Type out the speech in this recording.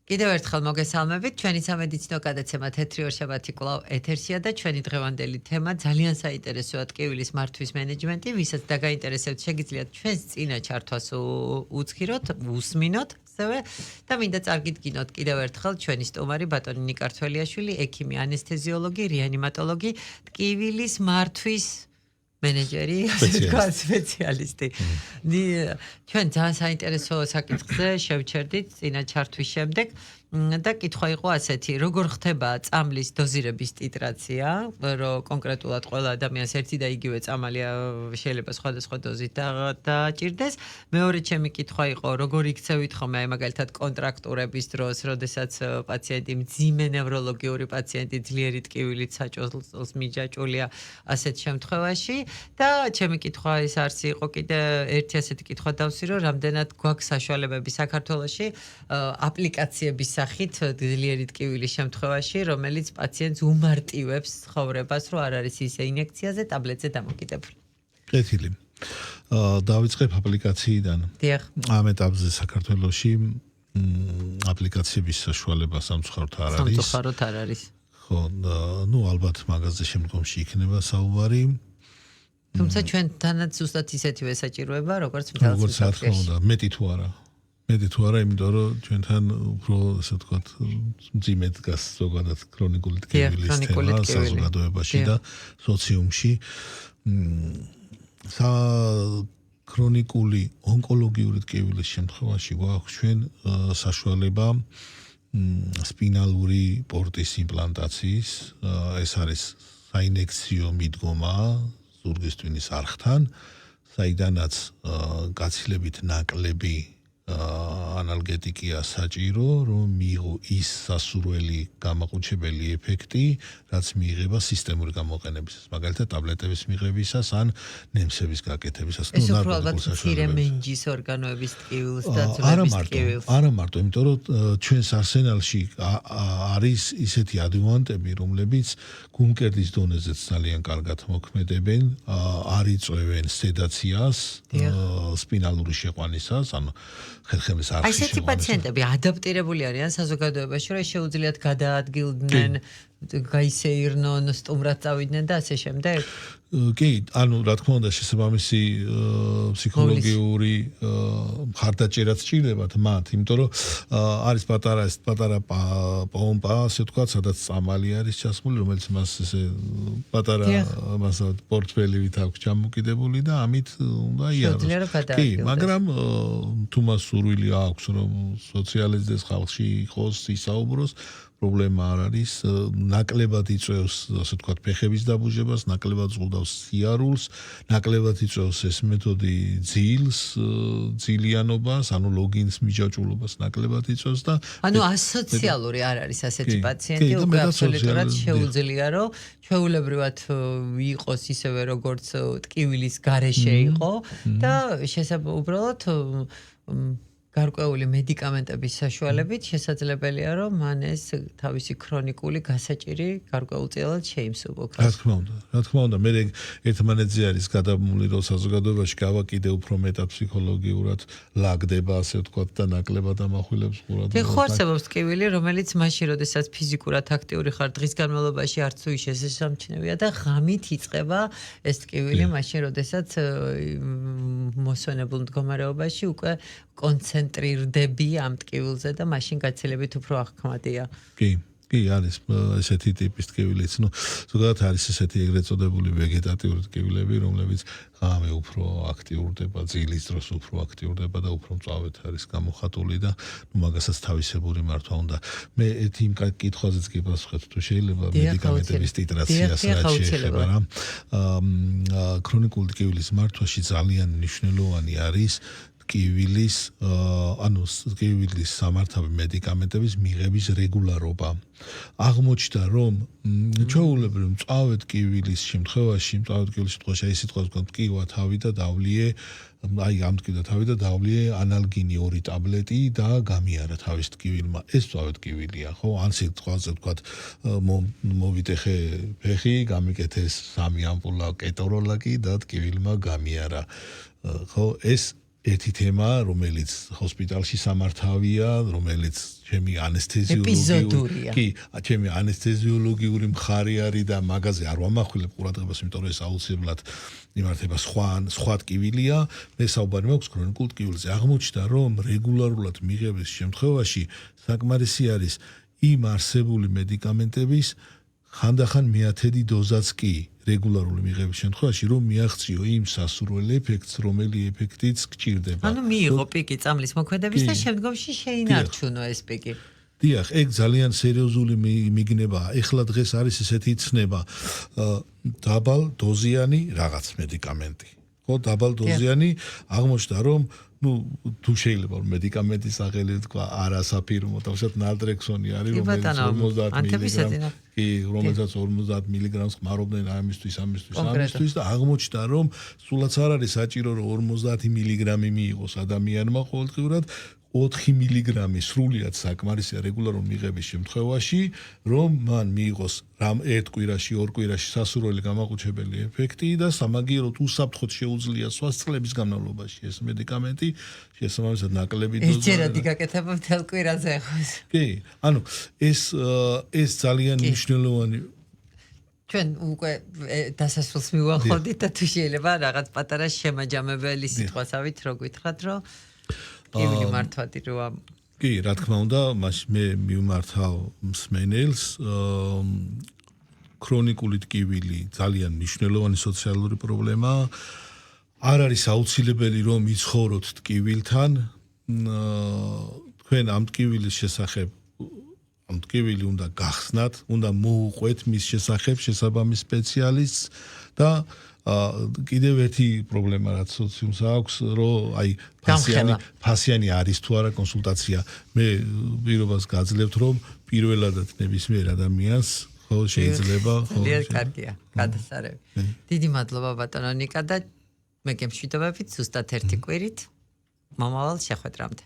კიდევ ერთხელ მოგესალმებით, ჩვენი სამედიცინო გადაცემა თეთრი ორშაბათი კვლავ ეთერშია და ჩვენი დღევანდელი თემა ძალიან საინტერესოა ტკივილის მართვის მენეჯმენტი, ვისაც დაგაინტერესებთ, შეგიძლიათ ჩვენს წინა ჩართვას უცქიროთ, უსმინოთ, ასევე და მინდა წარგიდგინოთ კიდევ ერთხელ ჩვენი სტუმარი ბატონი ნიკა რთველიაშვილი, ექიმი, ანესთეზიოლოგი, რეანიმატოლოგი, ტკივილის მართვის მენეჯერი, სპეციალისტი. ჩვენ ძალიან საინტერესო საკითხზე შევჩერდით წინა ჩართვის შემდეგ და კითხვა იყო ასეთი, როგორ ხდება წამლის დოზირების ტიტრაცია, რომ კონკრეტულად ყველა ადამიანს ერთი და იგივე წამალი შეიძლება სხვადასხვა დოზით დაჭირდეს. მეორე ჩემი კითხვა იყო, როგორ იქცევით ხოლმე მაგალითად კონტრაქტურების დროს, როდესაც პაციენტი მძიმე ნევროლოგიური პაციენტი ძლიერი ტკივილით საჭოლს მიჯაჭულია ასეთ შემთხვევაში და ჩემი კითხვა ის არც იყო კიდე ერთი ასეთი კითხვა დავსვი, რომ რამდენად გვაქვს საშუალებები საქართველოში აპლიკაციების სახით ძლიერი ტკივილის შემთხვევაში, რომელიც პაციენტს უმარტივებს ცხოვრებას, რომ არ არის ისე ინიექციაზე, ტაბლეტზე დამოკიდებული. კეთილი. დავიწყებ აპლიკაციიდან. დიახ. ამ ეტაპზე საქართველოში აპლიკაციების საშუალება სამწუხაროდ არ არის. სამწუხაროდ არ არის. ხო, ნუ ალბათ მაგაზე შემდგომში იქნება საუბარი. თუმცა ჩვენთანაც ზუსტად ისეთივე საჭიროება, როგორც მთელს მსოფლიოში. მეტი თუ არა. მეტი თუ არა, იმიტომ რომ ჩვენთან უფრო ასე ვთქვათ, მძიმედ დგას ზოგადად ქრონიკული ტკივილის თემა საზოგადოებაში და სოციუმში. ქრონიკული ონკოლოგიური ტკივილის შემთხვევაში გვაქვს ჩვენ საშუალება სპინალური პორტის იმპლანტაციის, ეს არის საინექციო მიდგომა ზურგის ტვინის არხთან, საიდანაც გაცილებით ნაკლები ანალგეტიკია საჭირო, რომ მიიღო ის სასურველი გამაყუჩებელი ეფექტი, რაც მიიღება სისტემური გამოყენებისას, მაგალითად ტაბლეტების მიღებისას ან ნემსების გაკეთებისას. ეს უფრო ალბათ მცირე მენჯის ორგანოების ტკივილს და ძვლების ტკივილს. არა მარტო, იმიტომ რომ ჩვენს არსენალში არის ისეთი ადიუვანტები, რომლებიც გულმკერდის დონეზეც ძალიან კარგად მოქმედებენ, არ იწვევენ სედაციას, სპინალური შეყვანისას, ანუ ხერხემლის არხის შეყვანისას. აი ესეთი პაციენტები ადაპტირებული არიან საზოგადოებაში, რომ შეუძლიათ გადაადგილდნენ, გაისეირნონ, სტუმრად წავიდნენ და ასე შემდეგ. კი, ანუ რა თქმა უნდა შესაბამისი ფსიქოლოგიური მხარდაჭერაც სჭირდებათ მათ, იმიტომ რომ არის პატარა პომპა, ასე ვთქვათ, სადაც წამალი არის ჩასმული, რომელიც მას ესე პატარა მასად პორტფელივით აქვს ჩამოკიდებული და ამით უნდა იაროს. კი, მაგრამ თუ მას სურვილი აქვს, რომ სოციალიზდეს ხალხში იყოს, ისაუბროს, პრობლემა არ არის, ნაკლებად იწვევს, ასე ვთქვათ, ფეხების დაბუჟებას, ნაკლებად ზღუდავს სიარულს, ნაკლებად იწვევს ეს მეთოდი ძილს, ძილიანობას, ანუ ლოგინს მიჯაჭულობას ნაკლებად იწვევს და ანუ ასოციალური არ არის ასეთი პაციენტი, უკვე აბსოლუტურად შეუძლია, რომ ჩვეულებრივად იყოს ისევე როგორც ტკივილის გარეშე იყო და უბრალოდ გარკვეული მედიკამენტების საშუალებით შესაძლებელია, რომ მან ეს თავისი ქრონიკული გასაჭირი გარკვეულწილად შეიმსუბუქოს. რა თქმა უნდა, მე ერთმანეთზე არის გადამული, რომ საზოგადოებაში გავაკიდე უფრო მეტად ფსიქოლოგიურად ლაგდება, ასე ვთქვათ, და ნაკლებად ამახვილებს ყურად. ხო არსებობს ტკივილი, რომელიც მაშინ, როდესაც ფიზიკურად აქტიური ხარ, დღის განმავლობაში არც თუ შესამჩნევია და ღამით იწყება ეს ტკივილი, მაშინ, როდესაც მოსვენებულ მდგომარეობაში უკვე კონცენტრირდები ამ ტკივილზე და მაშინ გაცილებით უფრო აღქმადია. კი, არის ესეთი ტიპის ტკივილიც. ნუ ზოგადად არის ესეთი ეგრეთ წოდებული ვეგეტატიური ტკივილები, რომლებიც ღამე უფრო აქტიურდება, ძილის დროს უფრო აქტიურდება და უფრო მწვავედ არის გამოხატული და მაგასაც თავისებური მართვა უნდა. მე ერთი იმ კითხვაზეც კი პასუხობ, თუ შეიძლება მედიკამენტების ტიტრაციას რაც შეეხება რა. ქრონიკული ტკივილის მართვაში ძალიან მნიშვნელოვანი არის ტკივილის სამართავი მედიკამენტების მიღების რეგულარობა. აღმოჩნდა, რომ ჩვეულებრივ მწვავე ტკივილის შემთხვევაში აი სიტყვას ვქონთ, ტკივა თავი და დავლიე, აი ამ ტკივა თავი და დავლიე ანალგინი 2 ტაბლეტი და გამიარა თავის ტკივილმა. ეს მწვავე ტკივილია, ხო? ან სიტყვაზე ვქოთ, მოვიტეხე ფეხი, გამიკეთეს 3 ამპულა კეტოროლაკი და ტკივილმა გამიარა. ხო, ერთი თემა, რომელიც ჰოსპიტალში სამართავია, რომელიც ჩემი ჩემი ანესთეზიოლოგიური მხარე არის და მაგაზე არ ვამახვილებ ყურადღებას, იმიტომ რომ ეს აუცილებლად იმართება სხვა ტკივილია. მე საუბარი მაქვს ქრონიკულ ტკივილზე. აღმოჩნდა, რომ რეგულარულად მიღების შემთხვევაში საკმარისი არის იმ არსებული მედიკამენტების ხანდახან მეათედი დოზაც კი რეგულარული მიღების შემთხვევაში რომ მიაღწიო იმ სასურველ ეფექტს, რომელი ეფექტიც გჭირდება. ანუ მიიღო პიკი წამლის მოქმედების და შემდგომში შეინარჩუნო ეს პიკი. დიახ, ეგ ძალიან სერიოზული მიგნებაა. ეხლა დღეს არის ესეთი ცნება, დაბალ დოზიანი რაღაც მედიკამენტი. ხო, დაბალ დოზიანი აღმოჩნდა, რომ თუ შეიძლება მედიკამენტის სახელი თქვა არასაფირმო, თავშად ნალტრექსონი არის, რომელიც 50 მილიგრამს, რომელსაც 50 მილიგრამს ხმარობდნენ ამისთვის და აღმოჩნდა, რომ სულაც არ არის საჭირო, რომ 50 მილიგრამი მიიღოს ადამიანმა ყოველდღიურად, 4 მილიგრამი სრულიად საკმარისია რეგულარულ მიღების შემთხვევაში, რომ მან მიიღოს რამ ერთ კვირაში, ორ კვირაში სასურველი გამაყუჩებელი ეფექტი და სამაგიეროდ უსაფრთხოდ შეუძლია სხვა წლების განმავლობაში ეს მედიკამენტი, შესაბამისად ნაკლები დოზა. ეს ჯერადი გაკეთება მთელ კვირაზე ხოს. კი, ანუ ეს ძალიან მნიშვნელოვანი ჩვენ უკვე დასასრულს მივახავდით და თუ შეიძლება რაღაც პატარა შემაჯამებელი სიტყვასავით რო გითხრათ, რომ ტკივილი მართვადი როა. კი, რა თქმა უნდა, მე მივმართავ მსმენელს, ქრონიკული ტკივილი ძალიან მნიშვნელოვანი სოციალური პრობლემაა. არ არის აუცილებელი რომ იცხოვროთ ტკივილთან. თქვენ ამ ტკივილის შესახებ ამ ტკივილი უნდა გახსნათ, უნდა მოუყვეთ მის შესახებ შესაბამის სპეციალისტს და კიდევ ერთი პრობლემა რაც სოციუმს აქვს, რომ აი ფასიანი არის თუ არა კონსულტაცია. მე პირობას გაძლევთ, რომ პირველადად ნებისმიერ ადამიანს ხო შეიძლება ხო ძალიან კარგია გადასარევი. დიდი მადლობა ბატონო ნიკა და მე გემშვიდობებით ზუსტად ერთი კვირით მომავალ შეხვედრამდე.